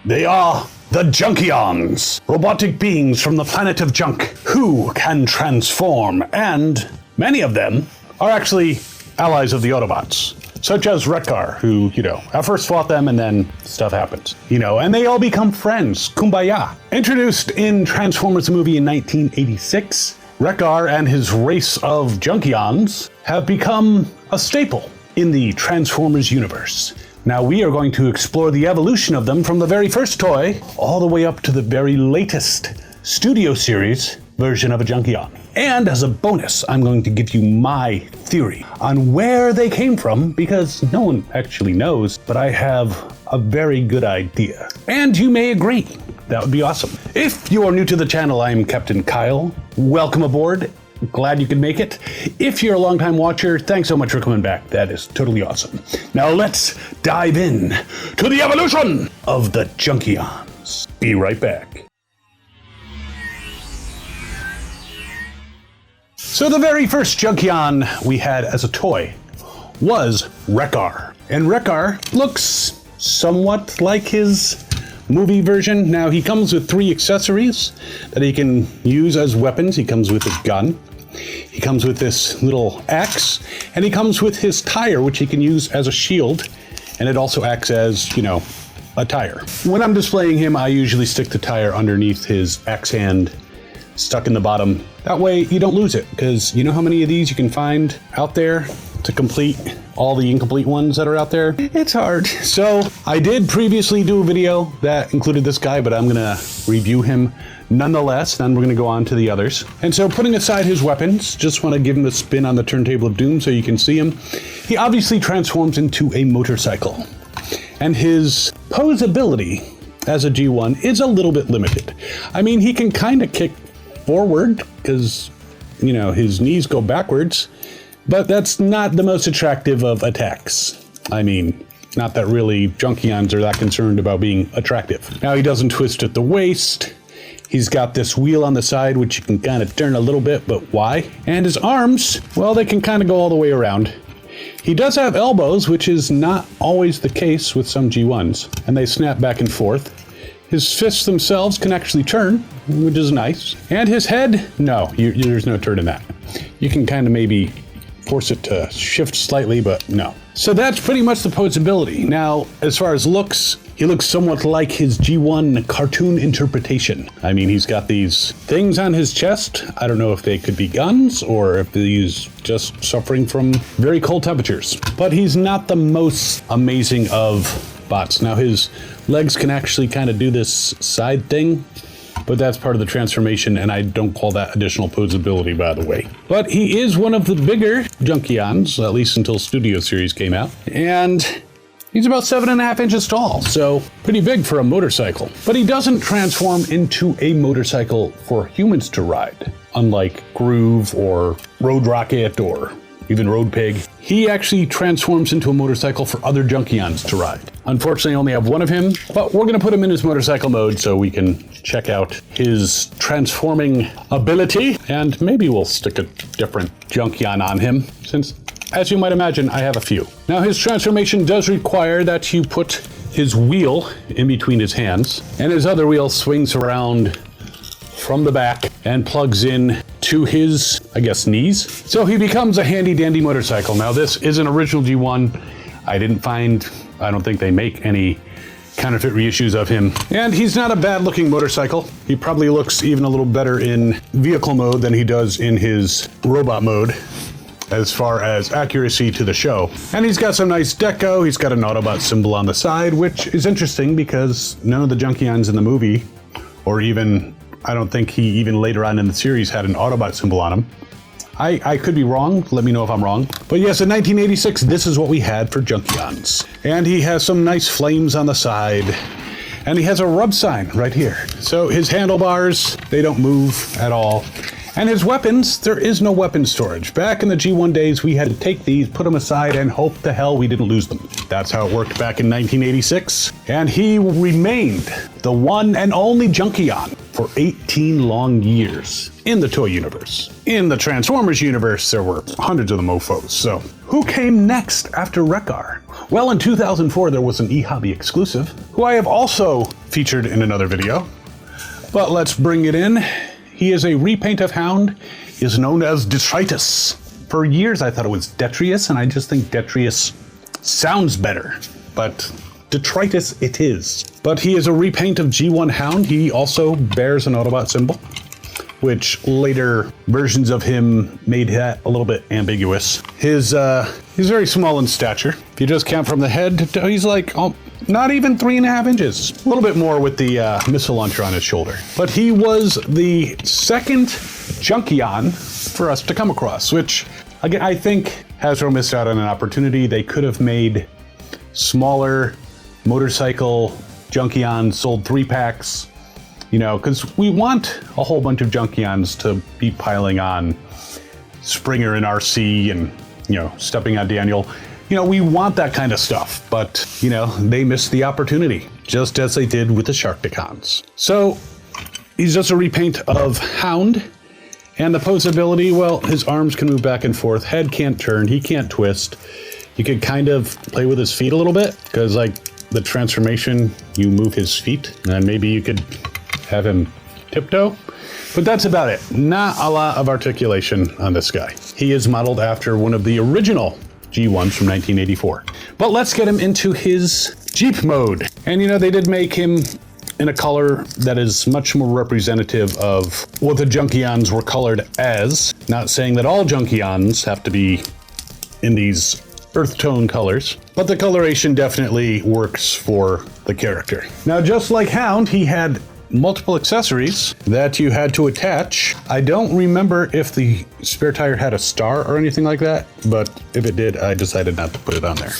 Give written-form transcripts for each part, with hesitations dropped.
They are the Junkions, robotic beings from the planet of Junk who can transform, and many of them are actually allies of the Autobots, such as Wreck-Gar, who, at first fought them and then stuff happens, and they all become friends, kumbaya. Introduced in Transformers the movie in 1986, Wreck-Gar and his race of Junkions have become a staple in the Transformers universe. Now we are going to explore the evolution of them from the very first toy all the way up to the very latest Studio Series version of a Junkion. And as a bonus, I'm going to give you my theory on where they came from, because no one actually knows, but I have a very good idea. And you may agree. That would be awesome. If you are new to the channel, I'm Captain Kyle. Welcome aboard. Glad you could make it. If you're a longtime watcher, thanks so much for coming back. That is totally awesome. Now let's dive in to the evolution of the Junkions. Be right back. So the very first Junkion we had as a toy was Wreck-Gar. And Wreck-Gar looks somewhat like his movie version. Now he comes with 3 accessories that he can use as weapons. He comes with a gun, he comes with this little axe, and he comes with his tire, which he can use as a shield, and it also acts as, a tire. When I'm displaying him, I usually stick the tire underneath his axe hand, stuck in the bottom. That way you don't lose it, because you know how many of these you can find out there to complete all the incomplete ones that are out there? It's hard. So I did previously do a video that included this guy, but I'm gonna review him nonetheless, then we're gonna go on to the others. And so putting aside his weapons, just wanna give him a spin on the turntable of doom so you can see him. He obviously transforms into a motorcycle, and his posability as a G1 is a little bit limited. I mean, he can kind of kick forward because, his knees go backwards, but that's not the most attractive of attacks. I mean, not that really Junkions are that concerned about being attractive. Now he doesn't twist at the waist. He's got this wheel on the side, which you can kind of turn a little bit, but why? And his arms, well, they can kind of go all the way around. He does have elbows, which is not always the case with some G1s, and they snap back and forth. His fists themselves can actually turn, which is nice. And his head, no, there's no turn in that. You can kind of maybe force it to shift slightly, but no. So that's pretty much the posability. Now, as far as looks, he looks somewhat like his G1 cartoon interpretation. I mean, he's got these things on his chest. I don't know if they could be guns or if he's just suffering from very cold temperatures. But he's not the most amazing of bots. Now his legs can actually kind of do this side thing, but that's part of the transformation, and I don't call that additional posability, by the way. But he is one of the bigger Junkions, at least until Studio Series came out, and he's about 7.5 inches tall, so pretty big for a motorcycle. But he doesn't transform into a motorcycle for humans to ride, unlike Groove or Road Rocket or even Road Pig. He actually transforms into a motorcycle for other Junkions to ride. Unfortunately, I only have one of him, but we're gonna put him in his motorcycle mode so we can check out his transforming ability, and maybe we'll stick a different Junkion on him, since, as you might imagine, I have a few. Now his transformation does require that you put his wheel in between his hands, and his other wheel swings around from the back and plugs in to his, I guess, knees. So he becomes a handy dandy motorcycle. Now this is an original G1. I don't think they make any counterfeit reissues of him. And he's not a bad looking motorcycle. He probably looks even a little better in vehicle mode than he does in his robot mode, as far as accuracy to the show. And he's got some nice deco. He's got an Autobot symbol on the side, which is interesting because none of the Junkions in the movie, or even, I don't think he even later on in the series had an Autobot symbol on him. I could be wrong, let me know if I'm wrong. But yes, in 1986, this is what we had for Junkions. And he has some nice flames on the side, and he has a rub sign right here. So his handlebars, they don't move at all. And his weapons, there is no weapon storage. Back in the G1 days, we had to take these, put them aside, and hope the hell we didn't lose them. That's how it worked back in 1986. And he remained the one and only Junkion for 18 long years in the toy universe. In the Transformers universe, there were hundreds of the mofos. So who came next after Wreck-Gar? Well, in 2004, there was an eHobby exclusive, who I have also featured in another video. But let's bring it in. He is a repaint of Hound. He is known as Detritus. For years, I thought it was Detritus, and I just think Detritus sounds better. But Detritus it is. But he is a repaint of G1 Hound. He also bears an Autobot symbol, which later versions of him made that a little bit ambiguous. He's very small in stature. If you just count from the head to toe, he's like, oh, not even 3.5 inches. A little bit more with the missile launcher on his shoulder. But he was the second Junkion for us to come across, which again, I think Hasbro missed out on an opportunity. They could have made smaller motorcycle Junkions, sold 3-packs, you know, because we want a whole bunch of Junkions to be piling on Springer and RC and, you know, stepping on Daniel. You know, we want that kind of stuff, but, you know, they missed the opportunity, just as they did with the Sharkticons. So he's just a repaint of Hound. And the posability, well, his arms can move back and forth, head can't turn, he can't twist. You could kind of play with his feet a little bit, because like the transformation, you move his feet, and maybe you could have him tiptoe. But that's about it. Not a lot of articulation on this guy. He is modeled after one of the original G1s from 1984. But let's get him into his Jeep mode. And you know, they did make him in a color that is much more representative of what the Junkions were colored as. Not saying that all Junkions have to be in these earth tone colors, but the coloration definitely works for the character. Now, just like Hound, he had multiple accessories that you had to attach. I don't remember if the spare tire had a star or anything like that, but if it did, I decided not to put it on there.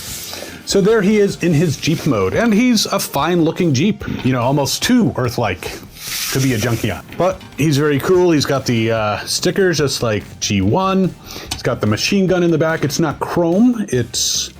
So there he is in his Jeep mode, and he's a fine looking Jeep, you know, almost too Earth-like to be a Junkion. But he's very cool. He's got the stickers just like G1. He's got the machine gun in the back. It's not chrome. It's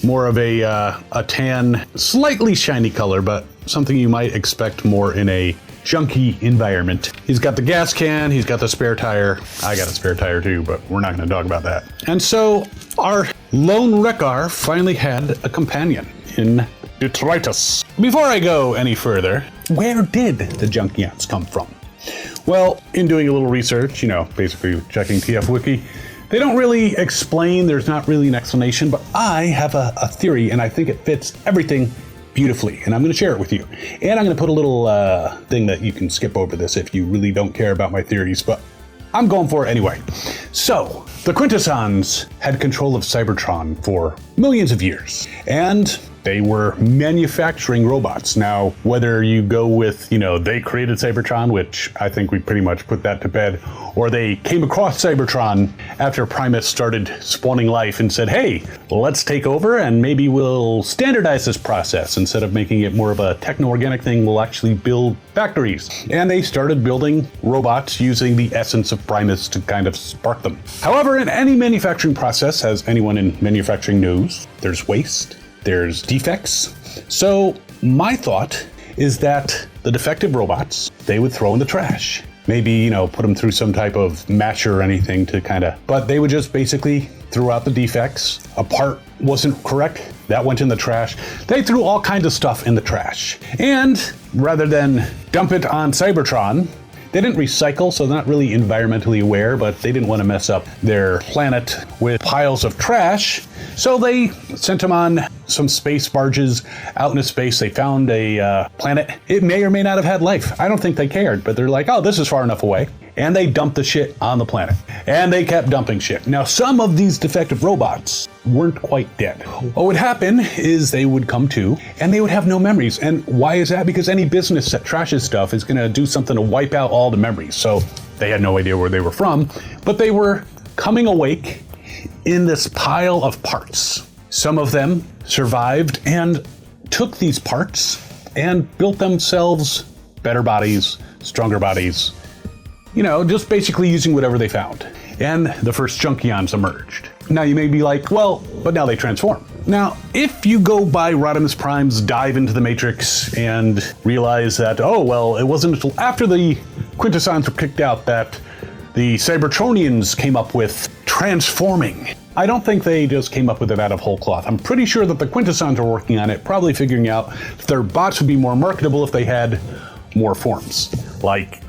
more of a tan, slightly shiny color, but something you might expect more in a junky environment. He's got the gas can, he's got the spare tire. I got a spare tire too, but we're not gonna talk about that. And so our lone Wreck-Gar finally had a companion in Detritus. Before I go any further, where did the Junkions come from? Well, in doing a little research, you know, basically checking TF Wiki, they don't really explain, there's not really an explanation, but I have a theory, and I think it fits everything beautifully, and I'm going to share it with you. And I'm going to put a little thing that you can skip over this if you really don't care about my theories, but I'm going for it anyway. So, the Quintessons had control of Cybertron for millions of years, and they were manufacturing robots. Now, whether you go with, you know, they created Cybertron, which I think we pretty much put that to bed, or they came across Cybertron after Primus started spawning life and said, hey, let's take over and maybe we'll standardize this process. Instead of making it more of a techno-organic thing, we'll actually build factories. And they started building robots using the essence of Primus to kind of spark them. However, in any manufacturing process, as anyone in manufacturing knows, there's waste. There's defects. So my thought is that the defective robots, they would throw in the trash. Maybe, you know, put them through some type of matcher or anything to kind of, but they would just basically throw out the defects. A part wasn't correct, that went in the trash. They threw all kinds of stuff in the trash. And rather than dump it on Cybertron, they didn't recycle, so they're not really environmentally aware, but they didn't want to mess up their planet with piles of trash. So they sent them on some space barges out into space. They found a planet. It may or may not have had life. I don't think they cared, but they're like, oh, this is far enough away. And they dumped the shit on the planet. And they kept dumping shit. Now, some of these defective robots weren't quite dead. What would happen is they would come to, and they would have no memories. And why is that? Because any business that trashes stuff is gonna do something to wipe out all the memories. So they had no idea where they were from, but they were coming awake in this pile of parts. Some of them survived and took these parts and built themselves better bodies, stronger bodies, you know, just basically using whatever they found. And the first Junkions emerged. Now you may be like, well, but now they transform. Now, if you go by Rodimus Prime's dive into the Matrix and realize that, oh, well, it wasn't until after the Quintessons were kicked out that the Cybertronians came up with transforming. I don't think they just came up with it out of whole cloth. I'm pretty sure that the Quintessons are working on it, probably figuring out that their bots would be more marketable if they had more forms. Like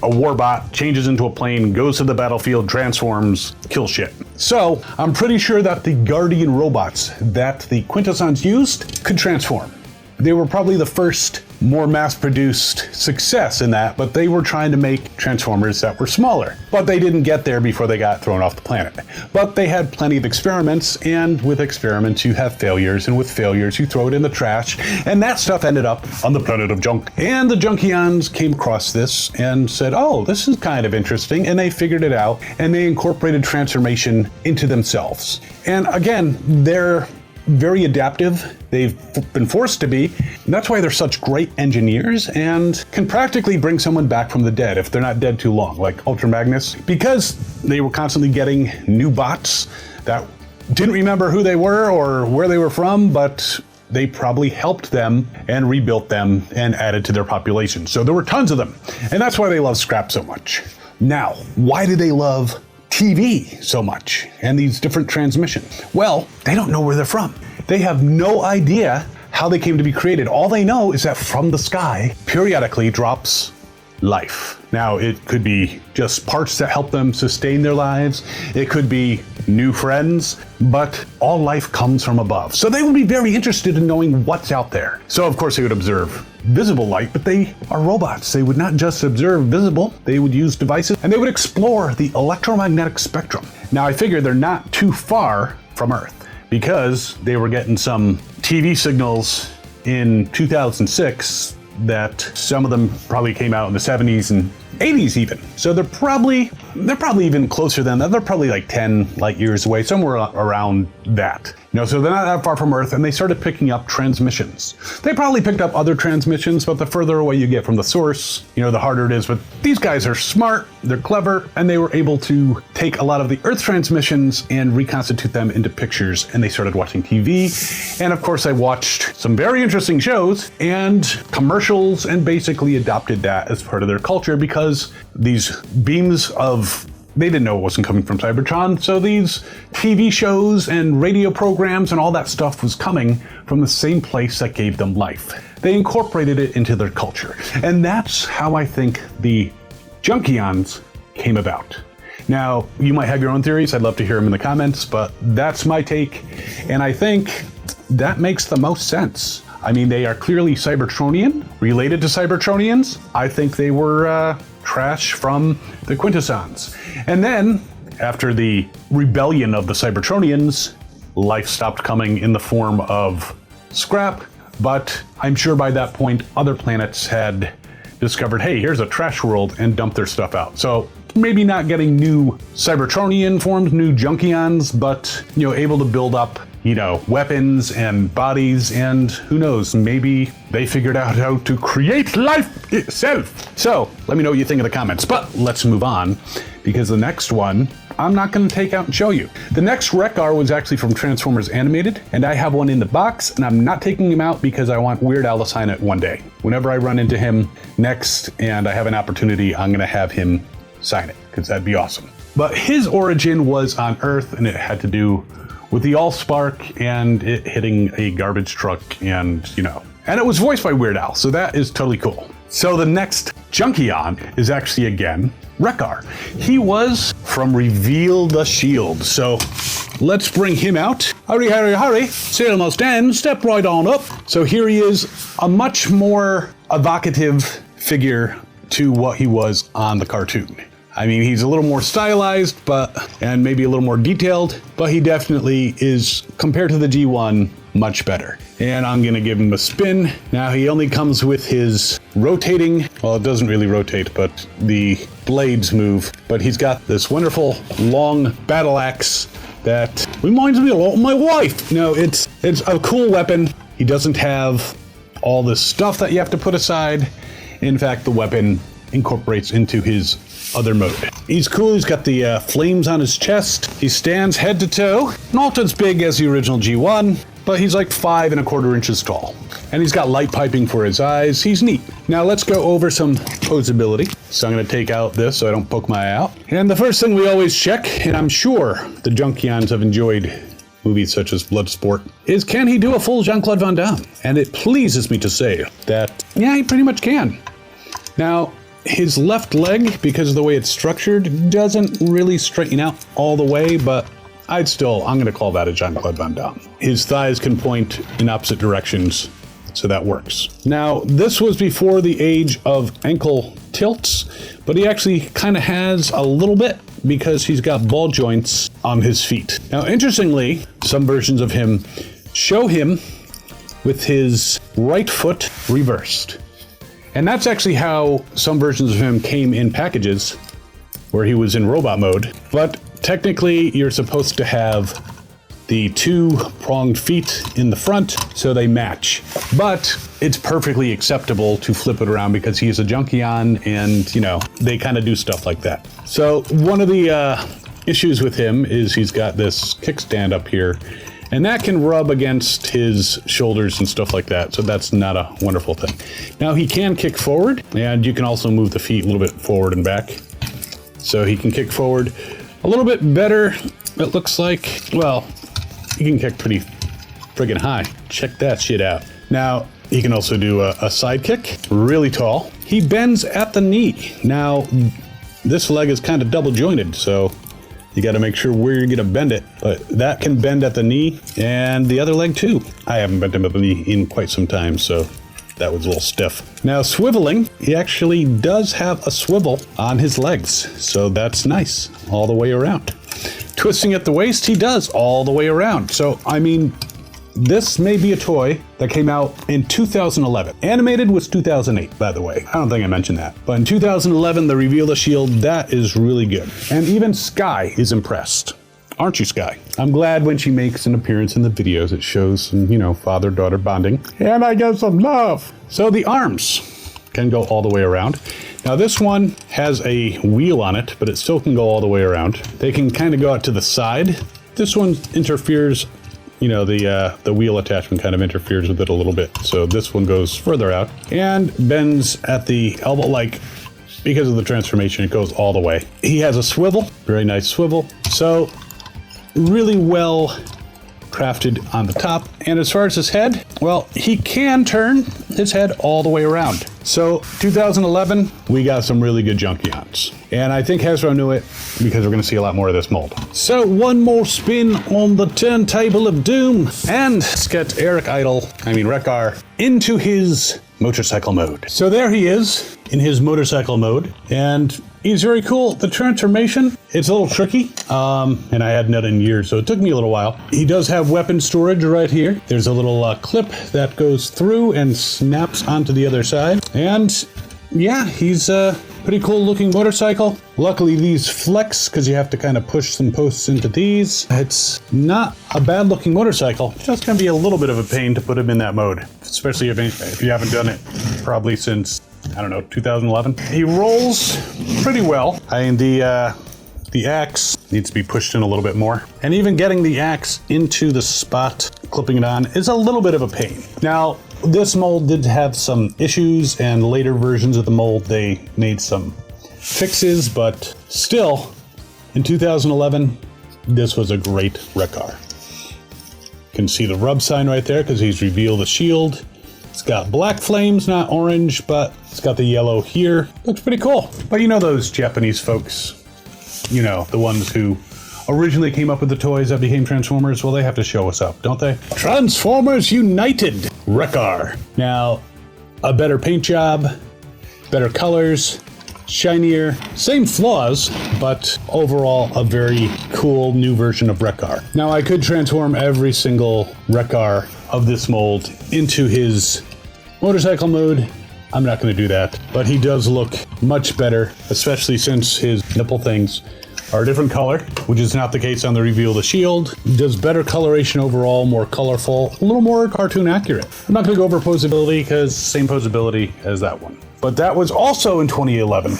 a warbot changes into a plane, goes to the battlefield, transforms, kills shit. So I'm pretty sure that the Guardian robots that the Quintessons used could transform. They were probably the first more mass-produced success in that, but they were trying to make Transformers that were smaller. But they didn't get there before they got thrown off the planet. But they had plenty of experiments, and with experiments you have failures, and with failures you throw it in the trash, and that stuff ended up on the planet of junk. And the Junkions came across this and said, oh, this is kind of interesting, and they figured it out, and they incorporated transformation into themselves. And again, they're very adaptive. They've been forced to be. And that's why they're such great engineers and can practically bring someone back from the dead if they're not dead too long, like Ultra Magnus, because they were constantly getting new bots that didn't remember who they were or where they were from, but they probably helped them and rebuilt them and added to their population. So there were tons of them. And that's why they love scrap so much. Now, why do they love TV so much and these different transmissions? Well, they don't know where they're from. They have no idea how they came to be created. All they know is that from the sky periodically drops life. Now, it could be just parts that help them sustain their lives. It could be new friends, but all life comes from above. So they would be very interested in knowing what's out there. So of course they would observe visible light, but they are robots. They would not just observe visible, they would use devices and they would explore the electromagnetic spectrum. Now I figure they're not too far from Earth because they were getting some TV signals in 2006 that some of them probably came out in the 70s and 80s even. So they're probably even closer than that. They're probably like 10 light years away, somewhere around that. You know, so they're not that far from Earth, and they started picking up transmissions. They probably picked up other transmissions, but the further away you get from the source, you know, the harder it is. But these guys are smart, they're clever, and they were able to take a lot of the Earth transmissions and reconstitute them into pictures, and they started watching TV. And of course, I watched some very interesting shows and commercials and basically adopted that as part of their culture because these beams of, they didn't know it wasn't coming from Cybertron, so these TV shows and radio programs and all that stuff was coming from the same place that gave them life. They incorporated it into their culture. And that's how I think the Junkions came about. Now, you might have your own theories. I'd love to hear them in the comments, but that's my take. And I think that makes the most sense. I mean, they are clearly Cybertronian, related to Cybertronians. I think they were trash from the Quintessons. And then, after the rebellion of the Cybertronians, life stopped coming in the form of scrap, but I'm sure by that point, other planets had discovered, hey, here's a trash world, and dumped their stuff out. So maybe not getting new Cybertronian forms, new Junkions, but, you know, able to build up, you know, weapons and bodies, and who knows, maybe they figured out how to create life itself. So let me know what you think in the comments, but let's move on, because the next one, I'm not going to take out and show you. The next Wreck-Gar was actually from Transformers Animated, and I have one in the box, and I'm not taking him out because I want Weird Al to sign it one day. Whenever I run into him next and I have an opportunity, I'm going to have him sign it, because that'd be awesome. But his origin was on Earth, and it had to do with the Allspark and it hitting a garbage truck, and, you know, and it was voiced by Weird Al, so that is totally cool. So the next Junkion is actually, again, Wreck-Gar. He was from Reveal the Shield, so let's bring him out. Hurry, hurry, hurry, sale must end, step right on up. So here he is, a much more evocative figure to what he was on the cartoon. I mean, he's a little more stylized, and maybe a little more detailed, but he definitely is, compared to the G1, much better. And I'm gonna give him a spin. Now, he only comes with his rotating, well, it doesn't really rotate, but the blades move. But he's got this wonderful long battle axe that reminds me a lot of my wife. No, it's a cool weapon. He doesn't have all this stuff that you have to put aside. In fact, the weapon incorporates into his other mode. He's cool, he's got the flames on his chest. He stands head to toe, not as big as the original G1, but he's like 5¼ inches tall. And he's got light piping for his eyes. He's neat. Now let's go over some posability. So I'm gonna take out this so I don't poke my eye out. And the first thing we always check, and I'm sure the Junkions have enjoyed movies such as Bloodsport, is can he do a full Jean-Claude Van Damme? And it pleases me to say that, yeah, he pretty much can. Now, his left leg, because of the way it's structured, doesn't really straighten out all the way, but I'm gonna call that a Jean-Claude Van Damme. His thighs can point in opposite directions, so that works. Now, this was before the age of ankle tilts, but he actually kind of has a little bit because he's got ball joints on his feet. Now, interestingly, some versions of him show him with his right foot reversed. And that's actually how some versions of him came in packages where he was in robot mode. But technically, you're supposed to have the 2-pronged feet in the front so they match. But it's perfectly acceptable to flip it around because he's a Junkion and, you know, they kind of do stuff like that. So one of the issues with him is he's got this kickstand up here, and that can rub against his shoulders and stuff like that, so that's not a wonderful thing. Now he can kick forward, and you can also move the feet a little bit forward and back. So he can kick forward a little bit better, it looks like. Well, he can kick pretty friggin' high. Check that shit out. Now, he can also do a side kick, really tall. He bends at the knee. Now, this leg is kind of double jointed, so you got to make sure where you're going to bend it. But that can bend at the knee, and the other leg too. I haven't bent him at the knee in quite some time, so that was a little stiff. Now, swiveling, he actually does have a swivel on his legs, so that's nice all the way around. Twisting at the waist, he does all the way around. So, I mean, this may be a toy that came out in 2011. Animated was 2008, by the way. I don't think I mentioned that. But in 2011, the Reveal the Shield, that is really good. And even Sky is impressed. Aren't you, Sky? I'm glad when she makes an appearance in the videos, it shows some, you know, father-daughter bonding. And I get some love. So the arms can go all the way around. Now this one has a wheel on it, but it still can go all the way around. They can kind of go out to the side. This one interferes, you know, the wheel attachment kind of interferes with it a little bit. So this one goes further out and bends at the elbow, like because of the transformation, it goes all the way. He has a swivel, very nice swivel. So really well crafted on the top. And as far as his head, well, he can turn his head all the way around. So 2011, we got some really good Junkions. And I think Hasbro knew it because we're gonna see a lot more of this mold. So one more spin on the turntable of doom. And let's get Wreck-Gar into his motorcycle mode. So there he is in his motorcycle mode. And he's very cool. The transformation, it's a little tricky, and I hadn't done it in years, so it took me a little while. He does have weapon storage right here. There's a little clip that goes through and snaps onto the other side. And yeah, he's a pretty cool looking motorcycle. Luckily these flex because you have to kind of push some posts into these. It's not a bad looking motorcycle. It's just gonna be a little bit of a pain to put him in that mode, especially if you haven't done it probably since, I don't know, 2011. He rolls pretty well. The axe needs to be pushed in a little bit more. And even getting the axe into the spot, clipping it on, is a little bit of a pain. Now, this mold did have some issues, and later versions of the mold, they made some fixes, but still, in 2011, this was a great Wreck-Gar. You can see the rub sign right there because he's revealed the shield. It's got black flames, not orange, but it's got the yellow here. Looks pretty cool. But you know those Japanese folks, you know, the ones who originally came up with the toys that became Transformers? Well, they have to show us up, don't they? Transformers United Wreck-Gar. Now, a better paint job, better colors, shinier, same flaws, but overall a very cool new version of Wreck-Gar. Now, I could transform every single Wreck-Gar of this mold into his motorcycle mode. I'm not going to do that, but he does look much better, especially since his nipple things are a different color, which is not the case on the Reveal the Shield. He does better coloration overall, more colorful, a little more cartoon accurate. I'm not going to go over posability because same posability as that one. But that was also in 2011.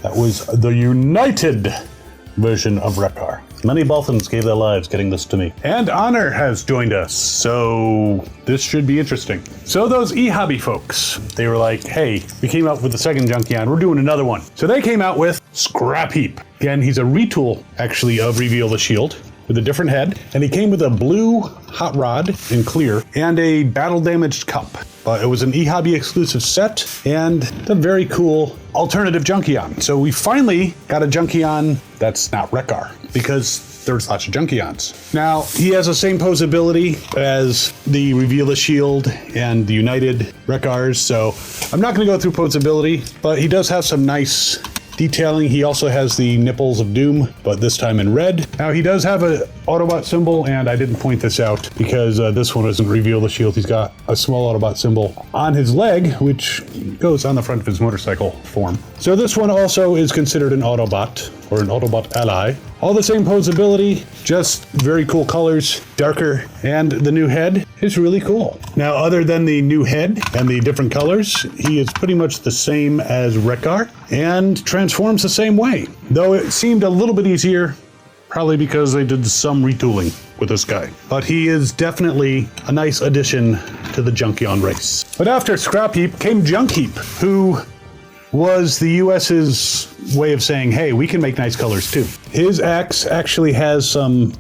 That was the United version of Wreck-Gar. Many Balthans gave their lives getting this to me. And Honor has joined us, so this should be interesting. So those eHobby folks, they were like, hey, we came out with the second Junkion, we're doing another one. So they came out with Scrapheap. Again, he's a retool, actually, of Reveal the Shield, with a different head, and he came with a blue hot rod in clear and a battle damaged cup. It was an eHobby exclusive set and a very cool alternative Junkion. So we finally got a Junkion that's not Wreck-Gar, because there's lots of Junkions. Now, he has the same posability as the Reveal the Shield and the United Wreck-Gars, so I'm not going to go through posability, but he does have some nice detailing. He also has the nipples of doom, but this time in red. Now he does have an Autobot symbol, and I didn't point this out because this one doesn't reveal the shield. He's got a small Autobot symbol on his leg, which goes on the front of his motorcycle form. So this one also is considered an Autobot, or an Autobot ally. All the same posability, just very cool colors, darker, and the new head is really cool. Now, other than the new head and the different colors, he is pretty much the same as Wreck-Gar and transforms the same way. Though it seemed a little bit easier, probably because they did some retooling with this guy. But he is definitely a nice addition to the Junkion race. But after Scrapheap came Junkheap, who was the US's way of saying, hey, we can make nice colors too. His axe actually has some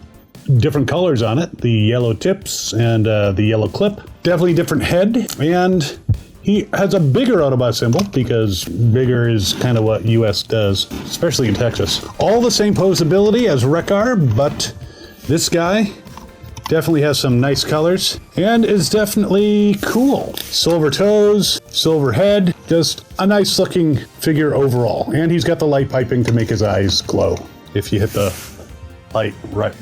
different colors on it, the yellow tips and the yellow clip. Definitely different head, and he has a bigger Autobot symbol because bigger is kind of what US does, especially in Texas. All the same posability as Wreck-Gar, but this guy definitely has some nice colors and is definitely cool. Silver toes, silver head, just a nice looking figure overall. And he's got the light piping to make his eyes glow if you hit the light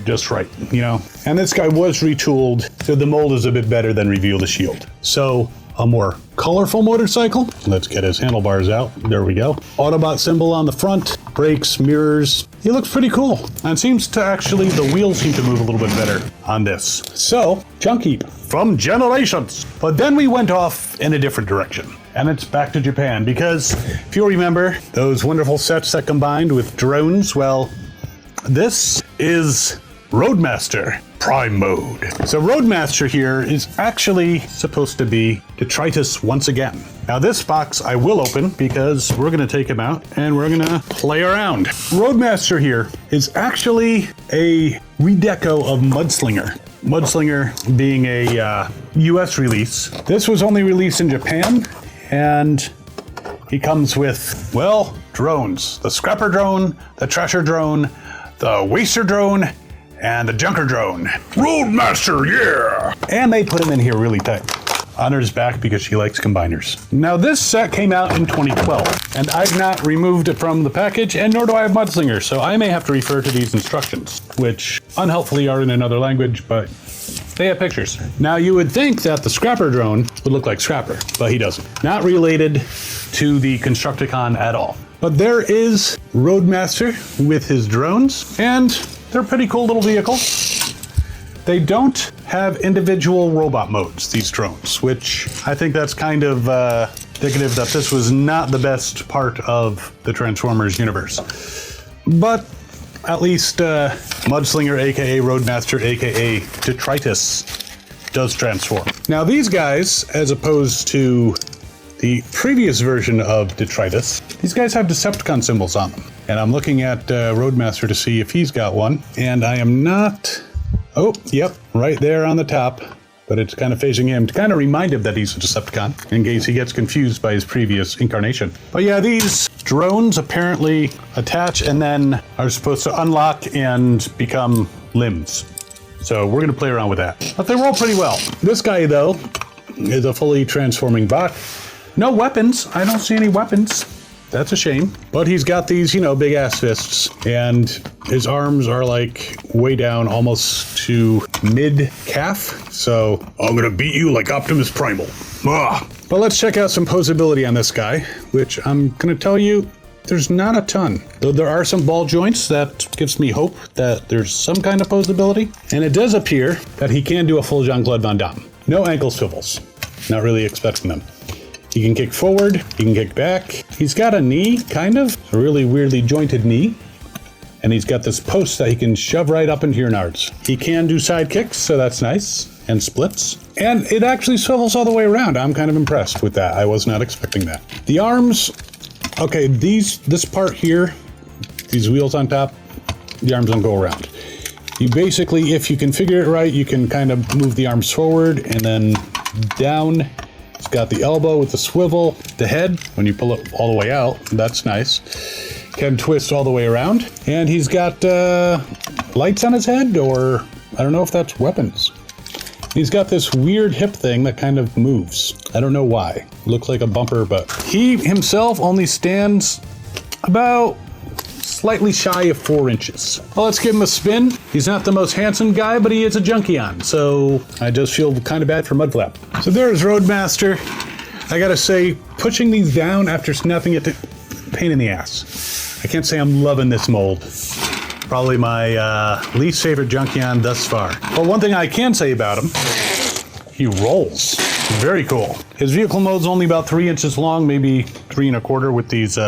just right, you know. And this guy was retooled, so the mold is a bit better than Reveal the Shield. So a more colorful motorcycle. Let's get his handlebars out. There we go. Autobot symbol on the front, brakes, mirrors. He looks pretty cool. And seems to actually, the wheels seem to move a little bit better on this. So, Junkheap from Generations. But then we went off in a different direction. And it's back to Japan because if you remember those wonderful sets that combined with drones, well, this is Roadmaster Prime Mode. So Roadmaster here is actually supposed to be Detritus once again. Now this box I will open because we're gonna take him out and we're gonna play around. Roadmaster here is actually a redeco of Mudslinger. Mudslinger being a US release. This was only released in Japan, and he comes with, well, drones. The Scrapper drone, the Trasher drone, the Waster drone, and the Junker drone. Roadmaster, yeah! And they put him in here really tight. Honor's back because she likes combiners. Now this set came out in 2012, and I've not removed it from the package, and nor do I have Mudslinger, so I may have to refer to these instructions, which unhelpfully are in another language, but they have pictures. Now you would think that the Scrapper drone would look like Scrapper, but he doesn't. Not related to the Constructicon at all. But there is Roadmaster with his drones, and they're pretty cool little vehicles. They don't have individual robot modes, these drones, which I think that's kind of indicative that this was not the best part of the Transformers universe. But at least Mudslinger, aka Roadmaster, aka Detritus, does transform. Now these guys, as opposed to the previous version of Detritus, these guys have Decepticon symbols on them. And I'm looking at Roadmaster to see if he's got one, and I am not. Oh, yep, right there on the top, but it's kind of facing him to kind of remind him that he's a Decepticon in case he gets confused by his previous incarnation. But yeah, these drones apparently attach and then are supposed to unlock and become limbs. So we're going to play around with that. But they roll pretty well. This guy, though, is a fully transforming bot. No weapons. I don't see any weapons. That's a shame. But he's got these, you know, big ass fists, and his arms are like way down almost to mid calf. So I'm gonna beat you like Optimus Primal. Ah. But let's check out some posability on this guy, which I'm gonna tell you, there's not a ton. Though there are some ball joints, that gives me hope that there's some kind of posability. And it does appear that he can do a full Jean-Claude Van Damme. No ankle swivels. Not really expecting them. He can kick forward, he can kick back. He's got a knee, kind of, a really weirdly jointed knee. And he's got this post that he can shove right up into your nards. He can do side kicks, so that's nice, and splits. And it actually swivels all the way around. I'm kind of impressed with that. I was not expecting that. The arms, okay, this part here, these wheels on top, the arms don't go around. You basically, if you configure it right, you can kind of move the arms forward and then down. It's got the elbow with the swivel. The head, when you pull it all the way out, that's nice. Can twist all the way around. And he's got lights on his head, or I don't know if that's weapons. He's got this weird hip thing that kind of moves. I don't know why. Looks like a bumper, but he himself only stands about slightly shy of 4 inches. Well, let's give him a spin. He's not the most handsome guy, but he is a Junkion, so I just feel kind of bad for Mudflap. So there's Roadmaster. I gotta say, pushing these down after snapping it, pain in the ass. I can't say I'm loving this mold. Probably my least favorite Junkion thus far. But one thing I can say about him, he rolls. Very cool. His vehicle mode's only about 3 inches long, maybe 3 1/4 with these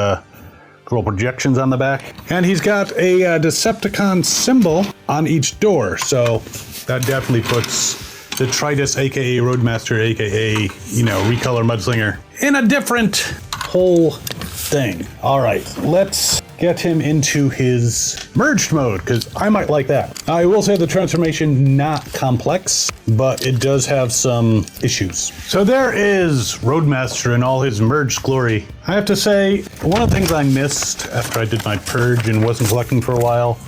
little projections on the back. And he's got a Decepticon symbol on each door, so that definitely puts Detritus, aka Roadmaster, aka, Recolor Mudslinger, in a different whole thing. All right, let's get him into his merged mode, because I might like that. I will say the transformation not complex, but it does have some issues. So there is Roadmaster in all his merged glory. I have to say, one of the things I missed after I did my purge and wasn't collecting for a while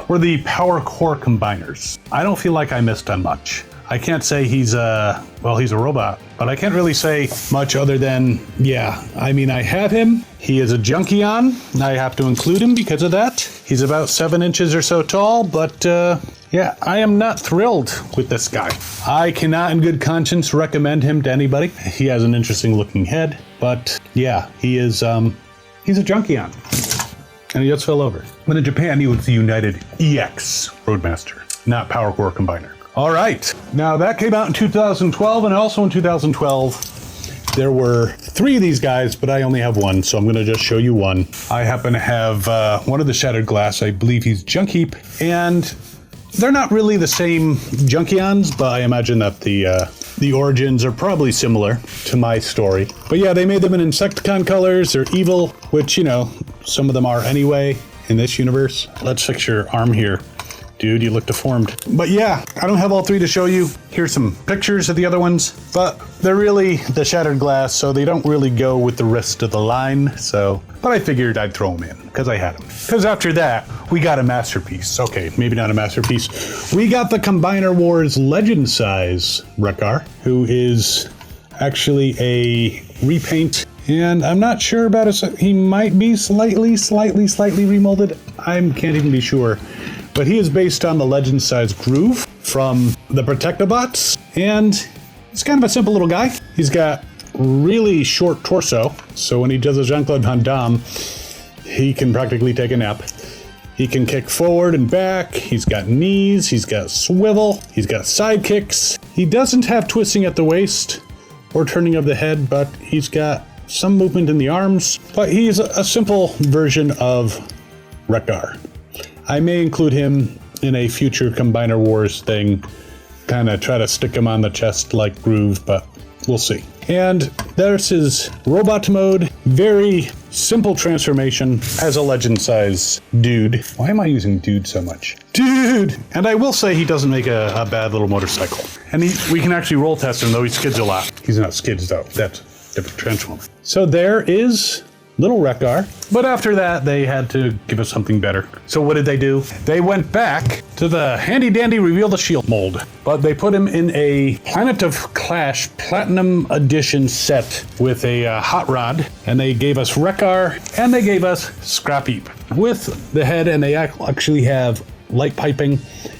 were the power core combiners. I don't feel like I missed on much. I can't say he's a robot, but I can't really say much other than, I have him. He is a Junkion. I have to include him because of that. He's about 7 inches or so tall, but I am not thrilled with this guy. I cannot in good conscience recommend him to anybody. He has an interesting looking head, but he is, he's a Junkion. And he just fell over. But in Japan, he was the United EX Roadmaster, not Power Core Combiner. All right, now that came out in 2012, and also in 2012, there were 3 of these guys, but I only have one, so I'm gonna just show you one. I happen to have one of the Shattered Glass. I believe he's Junkheap, and they're not really the same Junkions, but I imagine that the origins are probably similar to my story. But yeah, they made them in Insecticon colors. They're evil, which, some of them are anyway in this universe. Let's fix your arm here. Dude, you look deformed. But yeah, I don't have all 3 to show you. Here's some pictures of the other ones, but they're really the Shattered Glass, so they don't really go with the rest of the line. But I figured I'd throw them in because I had them. Because after that, we got a masterpiece. Okay, maybe not a masterpiece. We got the Combiner Wars Legend Size Wreck-Gar, who is actually a repaint. And I'm not sure about it. He might be slightly remolded. I can't even be sure. But he is based on the Legend Size Groove from the Protectobots, and he's kind of a simple little guy. He's got really short torso, so when he does a Jean-Claude Van Damme, he can practically take a nap. He can kick forward and back. He's got knees, he's got swivel, he's got side kicks. He doesn't have twisting at the waist or turning of the head, but he's got some movement in the arms. But he's a simple version of Wreck-Gar. I may include him in a future Combiner Wars thing, kind of try to stick him on the chest like Groove, but we'll see. And there's his robot mode, very simple transformation as a Legend Size dude. Why am I using dude so much? Dude! And I will say he doesn't make a bad little motorcycle. And we can actually roll test him, though he skids a lot. He's not skids, though. That's a different transformer. So there is little Wreck-Gar, but after that they had to give us something better. So what did they do? They went back to the handy dandy Reveal the Shield mold, but they put him in a Planet of Clash Platinum Edition set with a hot rod, and they gave us Wreck-Gar, and they gave us Scrapheap with the head, and they actually have light piping.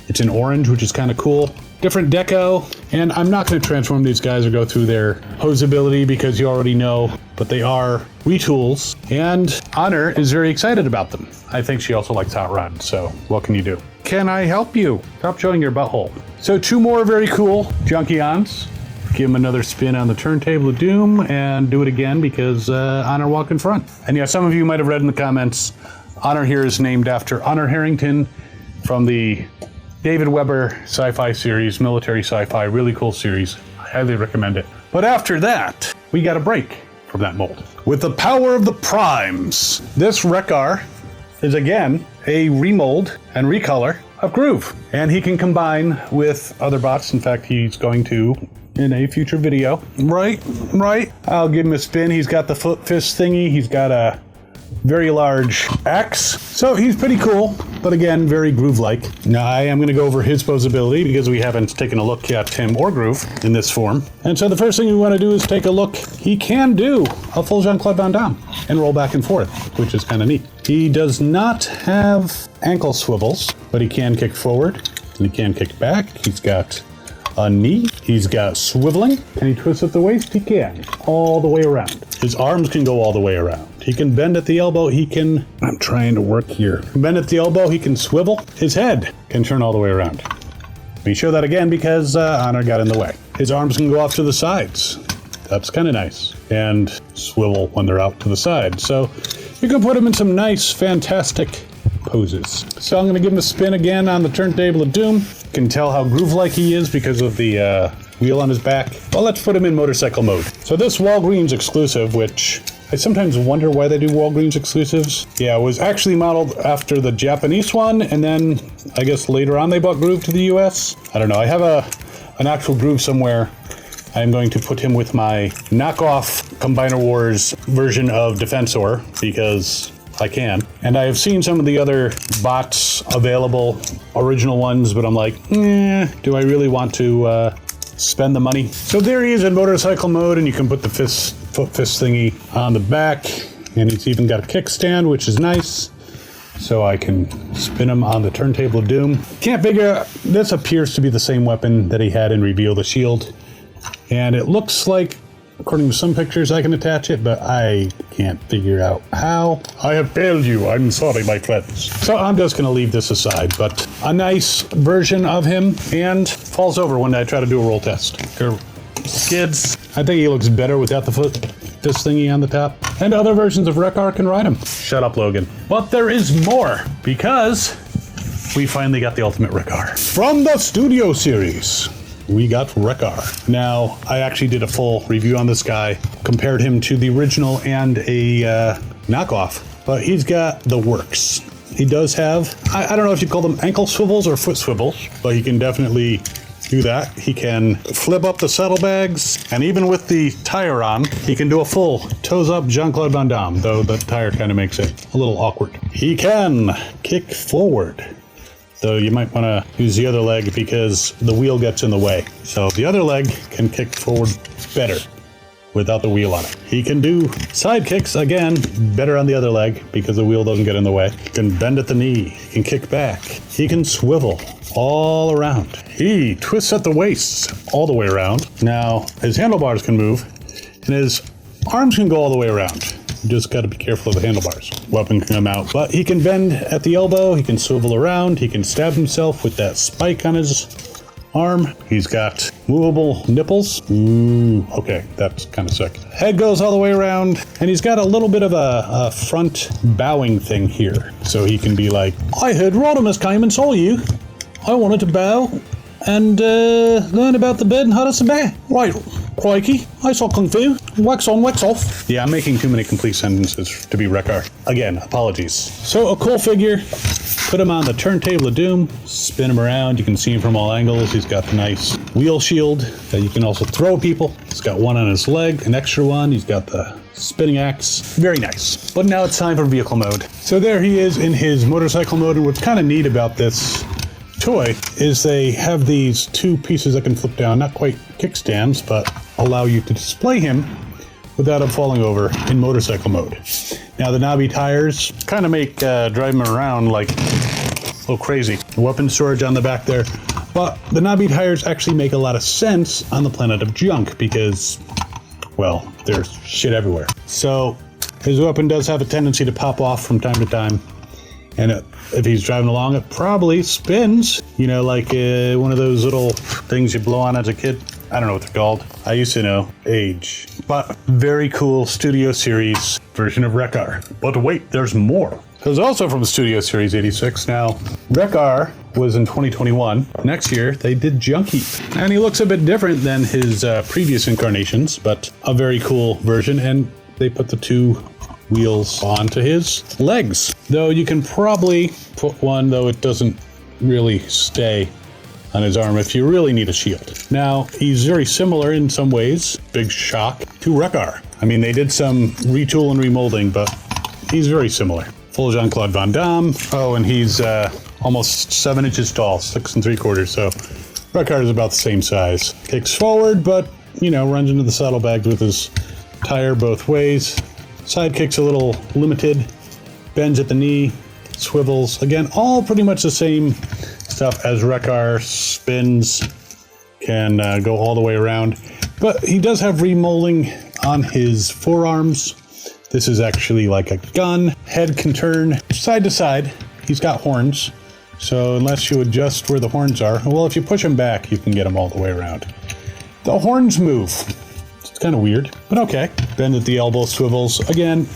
It's in orange, which is kind of cool. Different deco, and I'm not going to transform these guys or go through their hose ability because you already know, but they are retools, and Honor is very excited about them. I think she also likes Hot Rod, so what can you do? Can I help you? Stop showing your butthole. So 2 more very cool Junkions. Give them another spin on the turntable of doom and do it again because Honor walk in front. And yeah, some of you might have read in the comments, Honor here is named after Honor Harrington from the David Weber sci-fi series, military sci-fi, really cool series. I highly recommend it. But after that, we got a break from that mold. With the power of the primes, this Wreck-Gar is again a remold and recolor of Groove. And he can combine with other bots. In fact, he's going to in a future video. Right. I'll give him a spin. He's got the foot fist thingy. He's got a very large axe. So he's pretty cool, but again, very Groove-like. Now I am going to go over his posability because we haven't taken a look at him or Groove in this form. And so the first thing we want to do is take a look. He can do a full Jean-Claude Van Damme and roll back and forth, which is kind of neat. He does not have ankle swivels, but he can kick forward and he can kick back. He's got a knee, he's got swiveling, and he twists at the waist. He can all the way around. His arms can go all the way around. He can bend at the elbow. He can, I'm trying to work here. Bend at the elbow, he can swivel. His head can turn all the way around. Let me show that again because Honor got in the way. His arms can go off to the sides. That's kind of nice. And swivel when they're out to the side. So you can put him in some nice, fantastic poses. So I'm going to give him a spin again on the turntable of doom. You can tell how Groove-like he is because of the wheel on his back. Well, let's put him in motorcycle mode. So this Walgreens exclusive, which I sometimes wonder why they do Walgreens exclusives. Yeah, it was actually modeled after the Japanese one, and then I guess later on they bought Groove to the US. I don't know. I have an actual Groove somewhere. I'm going to put him with my knockoff Combiner Wars version of Defensor because I can. And I have seen some of the other bots available, original ones, but I'm like, do I really want to spend the money? So there he is in motorcycle mode, and you can put the foot fist thingy on the back, and he's even got a kickstand, which is nice. So I can spin him on the turntable of doom. Can't figure out, this appears to be the same weapon that he had in Reveal the Shield. And it looks like, according to some pictures, I can attach it, but I can't figure out how. I have failed you. I'm sorry, my friends. So I'm just going to leave this aside, but a nice version of him, and falls over when I try to do a roll test. Kids, I think he looks better without the foot fist thingy on the top. And other versions of Wreck-Gar can ride him. Shut up, Logan. But there is more, because we finally got the Ultimate Wreck-Gar. From the Studio Series, we got Wreck-Gar. Now, I actually did a full review on this guy, compared him to the original and a knockoff, but he's got the works. He does have, I don't know if you call them ankle swivels or foot swivels, but he can definitely do that. He can flip up the saddlebags, and even with the tire on, he can do a full toes up Jean-Claude Van Damme, though the tire kind of makes it a little awkward. He can kick forward, though you might want to use the other leg because the wheel gets in the way. So the other leg can kick forward better without the wheel on it. He can do side kicks, again, better on the other leg because the wheel doesn't get in the way. He can bend at the knee. He can kick back. He can swivel all around. He twists at the waist all the way around. Now, his handlebars can move, and his arms can go all the way around. You just got to be careful of the handlebars. Weapon can come out. But he can bend at the elbow, he can swivel around, he can stab himself with that spike on his arm. He's got movable nipples. Ooh, okay, that's kind of sick. Head goes all the way around, and he's got a little bit of a front bowing thing here. So he can be like, I heard Rodimus came and saw you. I wanted to bow and learn about the bird and how to bear. Right, crikey, I saw Kung Fu. Wax on, wax off. Yeah, I'm making too many complete sentences to be Wreck-Gar. Again, apologies. So a cool figure. Put him on the turntable of doom, spin him around. You can see him from all angles. He's got the nice wheel shield that you can also throw at people. He's got one on his leg, an extra one. He's got the spinning axe. Very nice. But now it's time for vehicle mode. So there he is in his motorcycle mode. And what's kind of neat about this toy is they have these two pieces that can flip down, not quite kickstands, but allow you to display him without him falling over in motorcycle mode. Now the knobby tires kind of make driving around like a little crazy. Weapon storage on the back there, but the knobby tires actually make a lot of sense on the planet of junk because, well, there's shit everywhere. So his weapon does have a tendency to pop off from time to time. And if he's driving along, it probably spins, you know, like one of those little things you blow on as a kid. I don't know what they're called. I used to know. Age. But very cool Studio Series version of Wreck-Gar. But wait, there's more. who's also from Studio Series 86. Now, Wreck-Gar was in 2021. Next year, they did Junkheap. And he looks a bit different than his previous incarnations, but a very cool version. And they put the two wheels onto his legs. Though you can probably put one, though it doesn't really stay on his arm if you really need a shield. Now, he's very similar in some ways, big shock, to Wreck-Gar. I mean, they did some retool and remolding, but he's very similar. Full Jean-Claude Van Damme. Oh, and he's almost 7 inches tall, 6 3/4. So Wreck-Gar is about the same size. Kicks forward, but, you know, runs into the saddlebags with his tire both ways. Side kick's a little limited. Bends at the knee, swivels. Again, all pretty much the same stuff as Wreck-Gar. Spins, can go all the way around. But he does have remolding on his forearms. This is actually like a gun. Head can turn side to side. He's got horns. So unless you adjust where the horns are, well, if you push them back, you can get them all the way around. The horns move. It's kind of weird, but okay. Bend at the elbow, swivels. Again,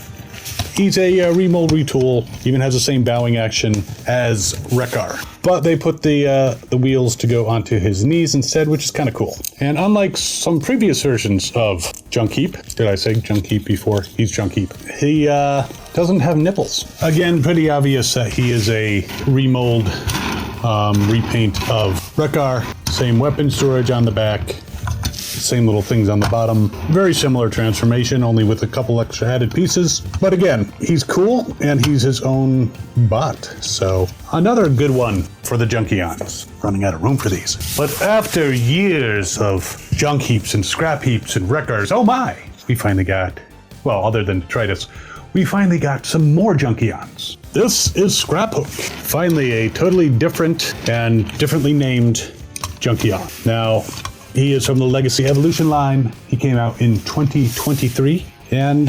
he's a remold retool. Even has the same bowing action as Wreck-Gar. But they put the wheels to go onto his knees instead, which is kind of cool. And unlike some previous versions of Junkheap, did I say Junkheap before? He's Junkheap. He doesn't have nipples. Again, pretty obvious that he is a remold, repaint of Wreck-Gar. Same weapon storage on the back. Same little things on the bottom. Very similar transformation, only with a couple extra added pieces. But again, he's cool, and he's his own bot. So another good one for the Junkions. Running out of room for these. But after years of junk heaps and scrap heaps and Wreck-Gars, oh my, we finally got, well, other than Detritus, we finally got some more Junkions. This is Scraphook. Finally a totally different and differently named Junkion. Now, he is from the Legacy Evolution line. He came out in 2023. And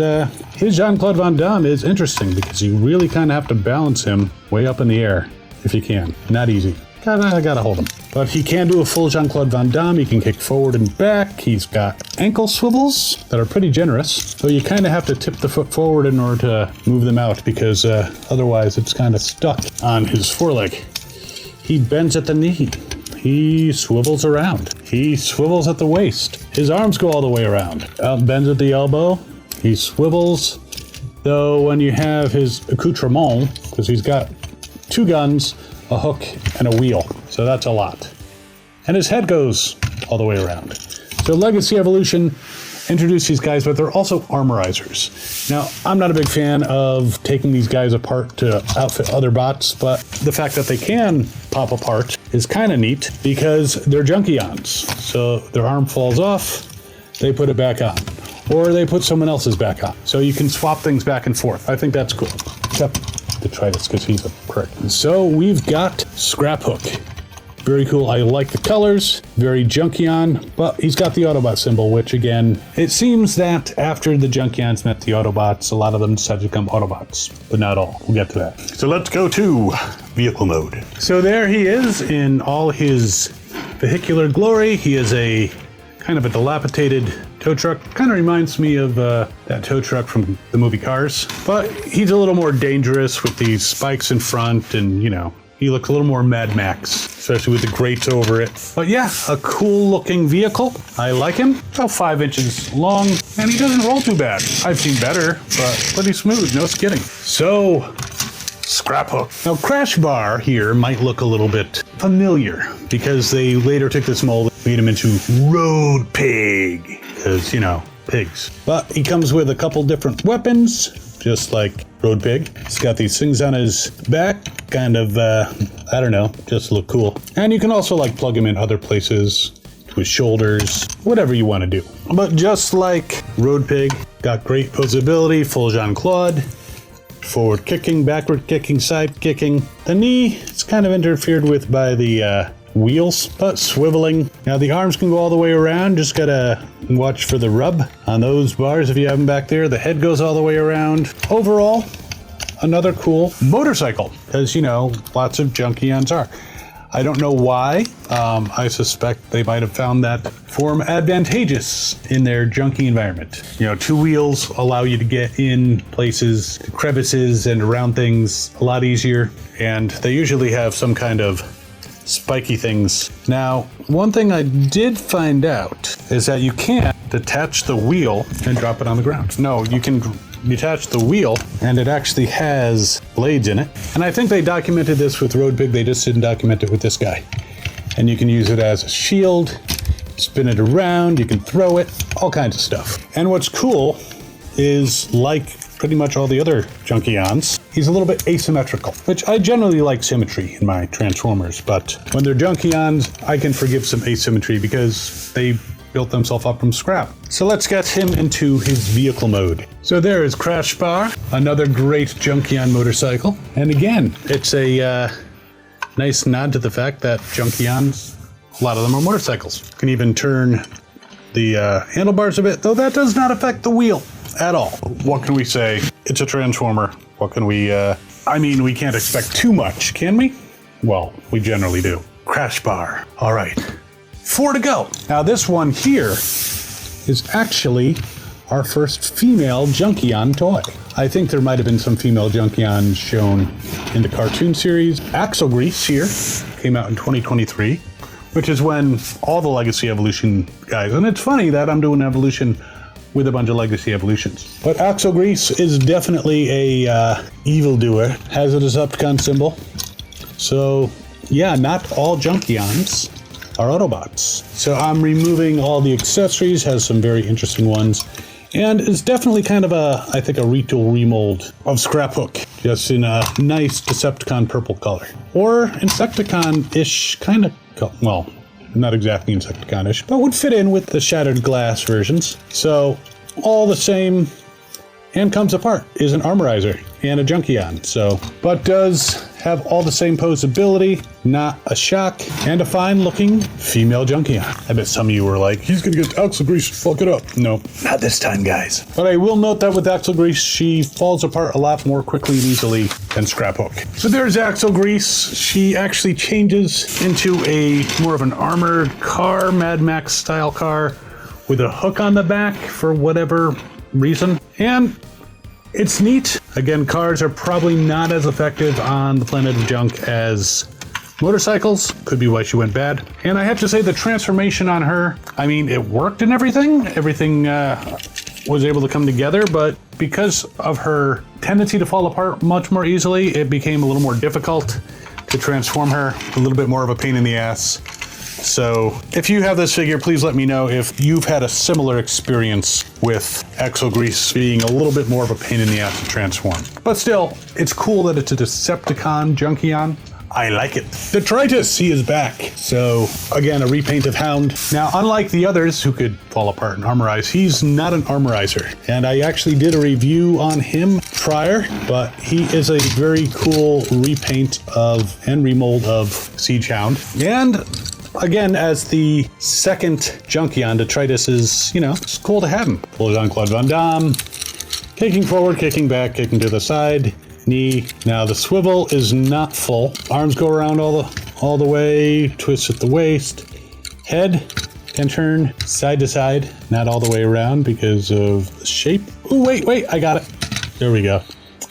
his Jean-Claude Van Damme is interesting because you really kind of have to balance him way up in the air if you can. Not easy. Gotta hold him. But he can do a full Jean-Claude Van Damme. He can kick forward and back. He's got ankle swivels that are pretty generous. So you kind of have to tip the foot forward in order to move them out because otherwise it's kind of stuck on his foreleg. He bends at the knee. He swivels around. He swivels at the waist. His arms go all the way around. Bends at the elbow. He swivels. Though when you have his accoutrement, because he's got 2 guns, a hook, and a wheel. So that's a lot. And his head goes all the way around. So Legacy Evolution introduced these guys, but they're also armorizers. Now, I'm not a big fan of taking these guys apart to outfit other bots, but the fact that they can pop apart is kind of neat because they're Junkions. So their arm falls off, they put it back on. Or they put someone else's back on. So you can swap things back and forth. I think that's cool. Except Detritus, because he's a prick. So we've got Scraphook. Very cool. I like the colors. Very Junkion, but he's got the Autobot symbol, which again, it seems that after the Junkions met the Autobots, a lot of them decided to become Autobots, but not all. We'll get to that. So let's go to vehicle mode. So there he is in all his vehicular glory. He is a kind of a dilapidated tow truck. Kind of reminds me of that tow truck from the movie Cars, but he's a little more dangerous with these spikes in front and, you know, he looks a little more Mad Max, especially with the grates over it. But yeah, a cool looking vehicle. I like him. About 5 inches long, and he doesn't roll too bad. I've seen better, but pretty smooth, no skidding. So, Scraphook. Now, Crashbar here might look a little bit familiar because they later took this mold and made him into Road Pig, because, you know, pigs. But he comes with a couple different weapons, just like Road Pig. He's got these things on his back, kind of, I don't know, just look cool. And you can also like plug him in other places, to his shoulders, whatever you want to do. But just like Road Pig, got great posability, full Jean-Claude, forward kicking, backward kicking, side kicking. The knee is kind of interfered with by the wheels, but swiveling. Now the arms can go all the way around, just gotta watch for the rub on those bars if you have them back there. The head goes all the way around. Overall, another cool motorcycle, because, you know, lots of Junkions are. I don't know why. I suspect they might have found that form advantageous in their junky environment. You know, 2 wheels allow you to get in places, crevices, and around things a lot easier. And they usually have some kind of spiky things. Now, one thing I did find out is that you can't detach the wheel and drop it on the ground. No, you can detach the wheel, and it actually has blades in it. And I think they documented this with Road Big, they just didn't document it with this guy. And you can use it as a shield, spin it around, you can throw it, all kinds of stuff. And what's cool is, like pretty much all the other Junkions, he's a little bit asymmetrical, which I generally like symmetry in my Transformers, but when they're Junkions, I can forgive some asymmetry because they built themselves up from scrap. So let's get him into his vehicle mode. So there is Crashbar, another great Junkion motorcycle. And again, it's a nice nod to the fact that Junkions, a lot of them are motorcycles. You can even turn the handlebars a bit, though that does not affect the wheel at all. What can we say? It's a Transformer. What can we, I mean, we can't expect too much, can we? Well, we generally do. Crashbar. All right. 4 to go. Now this one here is actually our first female Junkion toy. I think there might have been some female Junkions shown in the cartoon series. Axlegrease here came out in 2023, which is when all the Legacy Evolution guys, and it's funny that I'm doing Evolution with a bunch of Legacy Evolutions. But Axlegrease is definitely a evildoer, has a Decepticon symbol. So yeah, not all Junkions are Autobots. So I'm removing all the accessories, has some very interesting ones, and is definitely kind of I think a retool remold of Scraphook, just in a nice Decepticon purple color. Or Insecticon-ish kind of, well, not exactly Insecticon-ish, but would fit in with the Shattered Glass versions. So all the same, and comes apart, is an Armorizer and a Junkion. So, but does have all the same posability, not a shock, and a fine looking female Junkion. I bet some of you were like, he's gonna get Axlegrease to fuck it up. No, not this time, guys. But I will note that with Axlegrease, she falls apart a lot more quickly and easily than Scraphook. So there's Axlegrease. She actually changes into a more of an armored car, Mad Max style car, with a hook on the back for whatever reason. And it's neat. Again, cars are probably not as effective on the planet of junk as motorcycles. Could be why she went bad. And I have to say the transformation on her, I mean, it worked and everything. Everything was able to come together, but because of her tendency to fall apart much more easily, it became a little more difficult to transform her. A little bit more of a pain in the ass. So if you have this figure, please let me know if you've had a similar experience with Axlegrease being a little bit more of a pain in the ass to transform. But still, it's cool that it's a Decepticon Junkion. I like it. Detritus, he is back. So again, a repaint of Hound. Now, unlike the others who could fall apart and armorize, he's not an armorizer. And I actually did a review on him prior, but he is a very cool repaint of and remold of Siege Hound. And again, as the second Junkion, Detritus is, you know, it's cool to have him. Pull Jean-Claude Van Damme, kicking forward, kicking back, kicking to the side, knee. Now the swivel is not full. Arms go around all the way, twist at the waist. Head can turn side to side, not all the way around because of the shape. Oh, wait, I got it. There we go.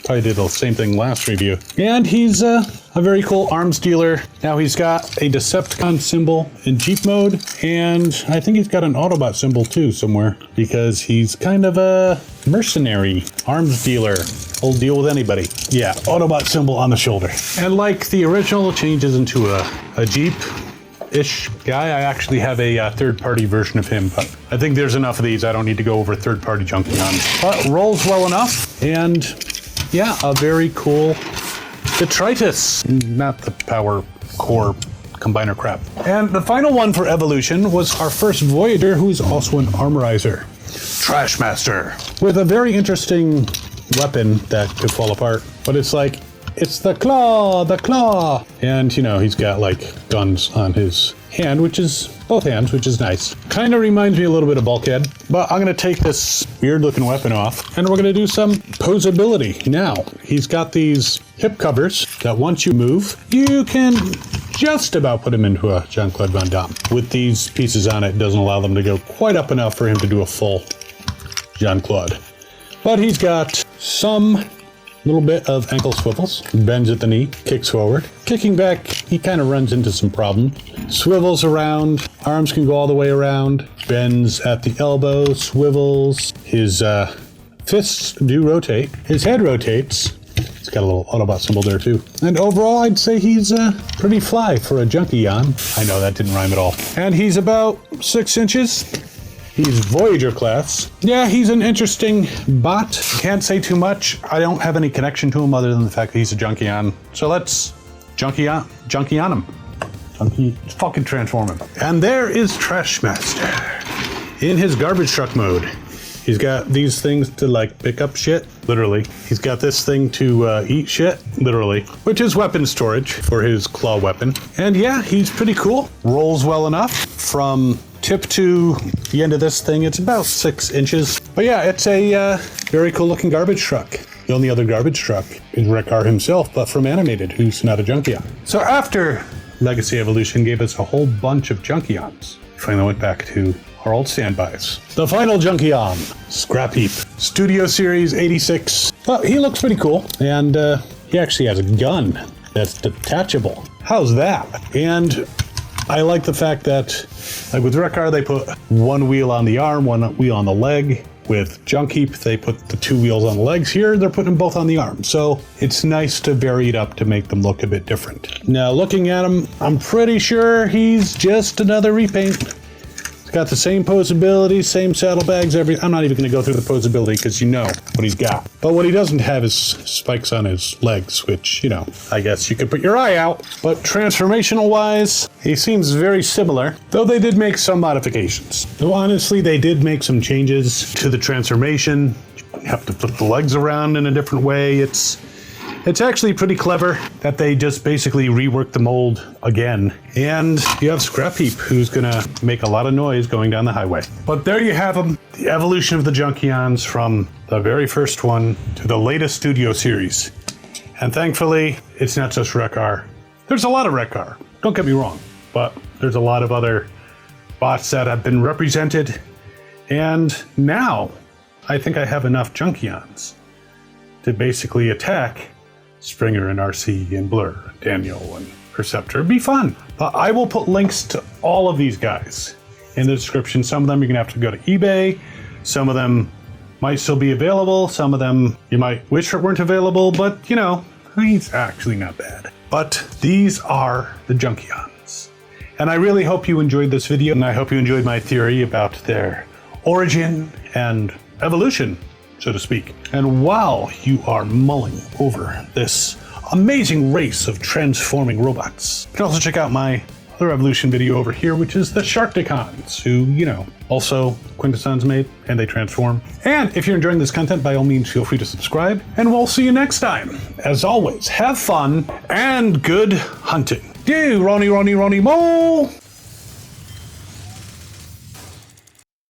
Probably did the same thing last review. And he's a very cool arms dealer. Now he's got a Decepticon symbol in Jeep mode, and I think he's got an Autobot symbol too somewhere, because he's kind of a mercenary arms dealer. He'll deal with anybody. Yeah, Autobot symbol on the shoulder. And like the original, changes into a Jeep-ish guy. I actually have a third-party version of him, but I think there's enough of these. I don't need to go over third-party Junkions. But rolls well enough, and yeah, a very cool Detritus, not the power core combiner crap. And the final one for Evolution was our first Voyager, who's also an armorizer, Trashmaster, with a very interesting weapon that could fall apart. But it's like, it's the claw. And you know, he's got like guns on his hand, which is both hands, which is nice. Kind of reminds me a little bit of Bulkhead, but I'm gonna take this weird looking weapon off and we're gonna do some posability. Now, he's got these hip covers that once you move, you can just about put him into a Jean-Claude Van Damme. With these pieces on it, doesn't allow them to go quite up enough for him to do a full Jean-Claude. But he's got some little bit of ankle swivels, bends at the knee, kicks forward. Kicking back, he kind of runs into some problem. Swivels around, arms can go all the way around, bends at the elbow, swivels. His fists do rotate. His head rotates. He's got a little Autobot symbol there too. And overall, I'd say he's pretty fly for a Junkion. I know that didn't rhyme at all. And he's about 6 inches. He's Voyager class. Yeah, he's an interesting bot. Can't say too much. I don't have any connection to him other than the fact that he's a Junkion. So let's Junkion him. Fucking transform him. And there is Trashmaster in his garbage truck mode. He's got these things to like pick up shit, literally. He's got this thing to eat shit, literally, which is weapon storage for his claw weapon. And yeah, he's pretty cool. Rolls well enough. From tip to the end of this thing, it's about 6 inches. But yeah, it's a very cool looking garbage truck. The only other garbage truck is Wreck-Gar himself, but from Animated, who's not a Junkion. So after Legacy Evolution gave us a whole bunch of Junkions, finally went back to our old standbys. The final Junkion, Scrapheap. Studio Series 86. Well, he looks pretty cool, and he actually has a gun that's detachable. How's that? And I like the fact that, like with Wreck-Gar, they put one wheel on the arm, one wheel on the leg. With Junkheap, they put the 2 wheels on the legs. Here, they're putting them both on the arm. So it's nice to vary it up to make them look a bit different. Now, looking at him, I'm pretty sure he's just another repaint. He's got the same posability, same saddlebags, I'm not even going to go through the posability because you know what he's got. But what he doesn't have is spikes on his legs, which, you know, I guess you could put your eye out. But transformational wise, he seems very similar, though they did make some modifications. Though honestly, they did make some changes to the transformation. You have to flip the legs around in a different way. It's actually pretty clever that they just basically reworked the mold again. And you have Scrapheap, who's gonna make a lot of noise going down the highway. But there you have them, the evolution of the Junkions from the very first one to the latest Studio Series. And thankfully, it's not just Wreck-Gar. There's a lot of Wreck-Gar, don't get me wrong, but there's a lot of other bots that have been represented. And now, I think I have enough Junkions to basically attack Springer and RC and Blur, Daniel and Perceptor. It'd be fun. I will put links to all of these guys in the description. Some of them you're gonna have to go to eBay. Some of them might still be available. Some of them you might wish weren't available, but you know, he's actually not bad. But these are the Junkions. And I really hope you enjoyed this video, and I hope you enjoyed my theory about their origin and evolution, so to speak. And while you are mulling over this amazing race of transforming robots, you can also check out my other evolution video over here, which is the Sharkticons, who, you know, also Quintesson's made, and they transform. And if you're enjoying this content, by all means, feel free to subscribe, and we'll see you next time. As always, have fun and good hunting. You, Ronnie, Ronnie, Ronnie Mole!